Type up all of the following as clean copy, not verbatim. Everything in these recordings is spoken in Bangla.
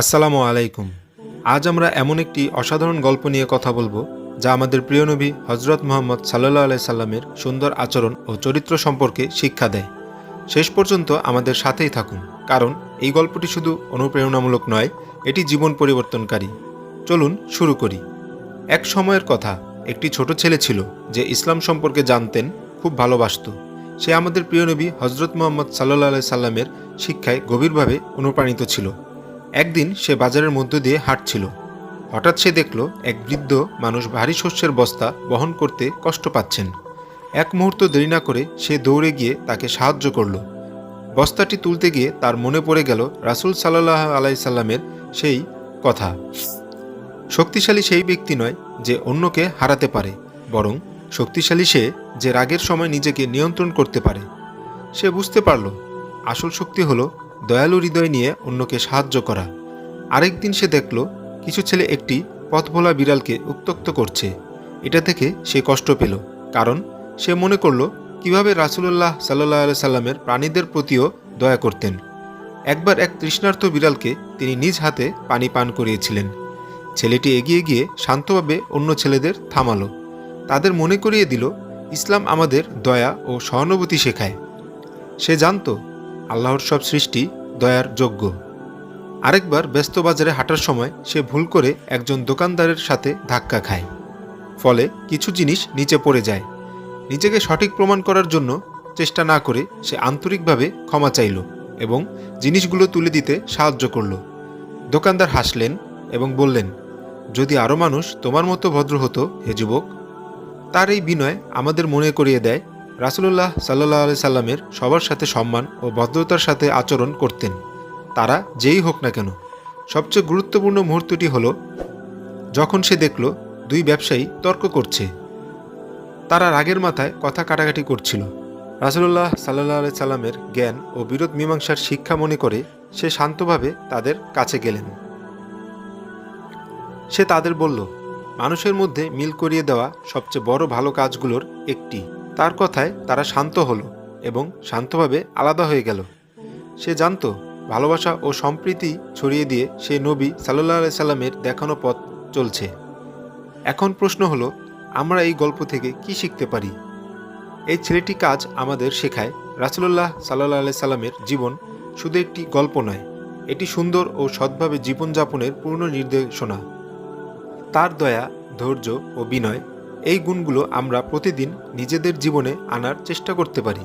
আসসালামু আলাইকুম। আজ আমরা এমন একটি অসাধারণ গল্প নিয়ে কথা বলবো যা আমাদের প্রিয় নবী হজরত মুহাম্মদ সাল্লাল্লাহু আলাইহি সাল্লামের সুন্দর আচরণ ও চরিত্র সম্পর্কে শিক্ষা দেয়। শেষ পর্যন্ত আমাদের সাথেই থাকুন, কারণ এই গল্পটি শুধু অনুপ্রেরণামূলক নয়, এটি জীবন পরিবর্তনকারী। চলুন শুরু করি। এক সময়ের কথা, একটি ছোট ছেলে ছিল যে ইসলাম সম্পর্কে জানতেন, খুব ভালোবাসত। সে আমাদের প্রিয় নবী হজরত মুহাম্মদ সাল্লাল্লাহু আলাইহি সাল্লামের শিক্ষায় গভীরভাবে অনুপ্রাণিত ছিল। একদিন সে বাজারের মধ্য দিয়ে হাঁটছিল। হঠাৎ সে দেখল এক বৃদ্ধ মানুষ ভারী শস্যের বস্তা বহন করতে কষ্ট পাচ্ছেন। এক মুহূর্ত দেরি না করে সে দৌড়ে গিয়ে তাকে সাহায্য করল। বস্তাটি তুলতে গিয়ে তার মনে পড়ে গেল রাসূল সাল্লাল্লাহু আলাইহি সাল্লামের সেই কথা, শক্তিশালী সেই ব্যক্তি নয় যে অন্যকে হারাতে পারে, বরং শক্তিশালী সে যে রাগের সময় নিজেকে নিয়ন্ত্রণ করতে পারে। সে বুঝতে পারল আসল শক্তি হলো দয়ালু হৃদয় নিয়ে অন্যকে সাহায্য করা। আরেকদিন সে দেখল কিছু ছেলে একটি পথভোলা বিড়ালকে উত্ত্যক্ত করছে। এটা থেকে সে কষ্ট পেল, কারণ সে মনে করল কিভাবে রাসূলুল্লাহ সাল্লাল্লাহু আলাইহি সাল্লামের প্রাণীদের প্রতিও দয়া করতেন। একবার এক তৃষ্ণার্ত বিড়ালকে তিনি নিজ হাতে পানি পান করিয়েছিলেন। ছেলেটি এগিয়ে গিয়ে শান্তভাবে অন্য ছেলেদের থামালো, তাদের মনে করিয়ে দিল ইসলাম আমাদের দয়া ও সহানুভূতি শেখায়। সে জানত আল্লাহর সব সৃষ্টি দয়ার যোগ্য। আরেকবার ব্যস্ত বাজারে হাঁটার সময় সে ভুল করে একজন দোকানদারের সাথে ধাক্কা খায়। ফলে কিছু জিনিস নিচে পড়ে যায়। নিজেকে সঠিক প্রমাণ করার জন্য চেষ্টা না করে সে আন্তরিকভাবে ক্ষমা চাইল এবং জিনিসগুলো তুলে দিতে সাহায্য করল। দোকানদার হাসলেন এবং বললেন, যদি আরও মানুষ তোমার মতো ভদ্র হতো হে যুবক। তার এই বিনয় আমাদের মনে করিয়ে দেয় রাসূলুল্লাহ সাল্লাল্লাহু আলাইহি সাল্লামের সবার সাথে সম্মান ও ভদ্রতার সাথে আচরণ করতেন, তারা যেই হোক না কেন। সবচেয়ে গুরুত্বপূর্ণ মুহূর্তটি হলো যখন সে দেখল দুই ব্যবসায়ী তর্ক করছে। তারা রাগের মাথায় কথা কাটাকাটি করছিল। রাসূলুল্লাহ সাল্লাল্লাহু আলাইহি সাল্লামের জ্ঞান ও বিরোধ মীমাংসার শিক্ষা মনে করে সে শান্তভাবে তাদের কাছে গেলেন। সে তাদের বলল, মানুষের মধ্যে মিল করিয়ে দেওয়া সবচেয়ে বড় ভালো কাজগুলোর একটি। তার কথায় তারা শান্ত হলো এবং শান্তভাবে আলাদা হয়ে গেল। সে জানত ভালোবাসা ও সম্প্রীতি ছড়িয়ে দিয়ে সে নবী সাল্লাল্লাহু আলাইহি সাল্লামের দেখানো পথ চলছে। এখন প্রশ্ন হলো, আমরা এই গল্প থেকে কি শিখতে পারি? এই ছেলেটি কাজ আমাদের শেখায় রাসূলুল্লাহ সাল্লাল্লাহু আলাইহি সাল্লামের জীবন শুধু একটি গল্প নয়, এটি সুন্দর ও সৎভাবে জীবনযাপনের পূর্ণ নির্দেশনা। তার দয়া, ধৈর্য ও বিনয়, এই গুণগুলো আমরা প্রতিদিন নিজেদের জীবনে আনার চেষ্টা করতে পারি।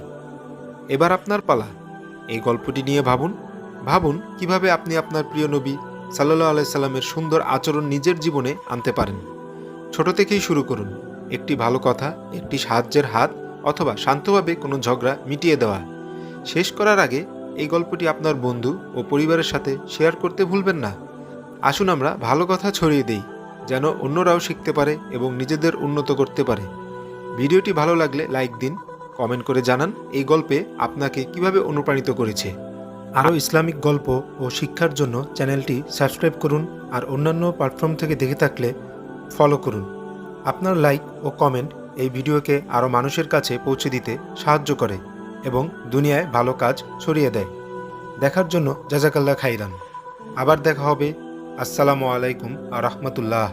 এবার আপনার পালা। এই গল্পটি নিয়ে ভাবুন কিভাবে আপনি আপনার প্রিয় নবী সাল্লাল্লাহু আলাইহি সাল্লামের সুন্দর আচরণ নিজের জীবনে আনতে পারেন। ছোট থেকেই শুরু করুন, একটি ভালো কথা, একটি সাহায্যের হাত, অথবা শান্তভাবে কোনো ঝগড়া মিটিয়ে দেওয়া। শেষ করার আগে এই গল্পটি আপনার বন্ধু ও পরিবারের সাথে শেয়ার করতে ভুলবেন না। আসুন আমরা ভালো কথা ছড়িয়ে দেই, যেন অন্যরাও শিখতে পারে এবং নিজেদের উন্নত করতে পারে। ভিডিওটি ভালো লাগলে লাইক দিন, কমেন্ট করে জানান এই গল্পে আপনাকে কিভাবে অনুপ্রাণিত করেছে। আরও ইসলামিক গল্প ও শিক্ষার জন্য চ্যানেলটি সাবস্ক্রাইব করুন, আর অন্যান্য প্ল্যাটফর্ম থেকে দেখে থাকলে ফলো করুন। আপনার লাইক ও কমেন্ট এই ভিডিওকে আরও মানুষের কাছে পৌঁছে দিতে সাহায্য করে এবং দুনিয়ায় ভালো কাজ ছড়িয়ে দেয়। দেখার জন্য জাযাকাল্লাহ খাইরান। আবার দেখা হবে। আসসালামু আলাইকুম ওয়া রাহমাতুল্লাহ।